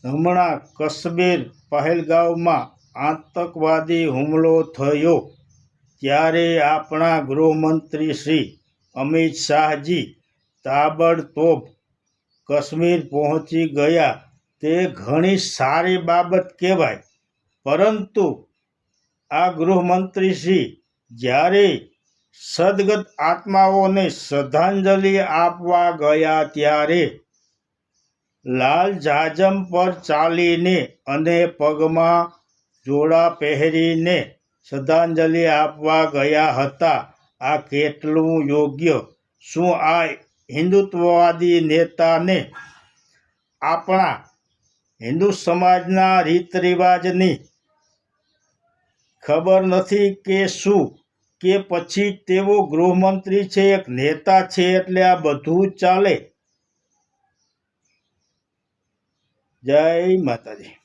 હમણાં કાશ્મીર પહેલગામમાં આતંકવાદી હુમલો થયો ત્યારે આપણા ગૃહમંત્રી શ્રી અમિત શાહજી તાબડતોબ કાશ્મીર પહોંચી ગયા તે ઘણી સારી બાબત કહેવાય. પરંતુ આ ગૃહમંત્રીશ્રી જ્યારે સદગત આત્માઓને શ્રદ્ધાંજલિ આપવા ગયા ત્યારે લાલ જાજમ પર ચાલીને અને પગમાં જોડા પહેરીને શ્રદ્ધાંજલિ આપવા ગયા હતા. આ કેટલું યોગ્ય? શું આ હિન્દુત્વવાદી નેતાને આપણા હિન્દુ સમાજના રીત રિવાજની ખબર નથી કે શું? કે પછી તેઓ ગૃહમંત્રી છે, એક નેતા છે એટલે આ બધું ચાલે? જય માતાજી.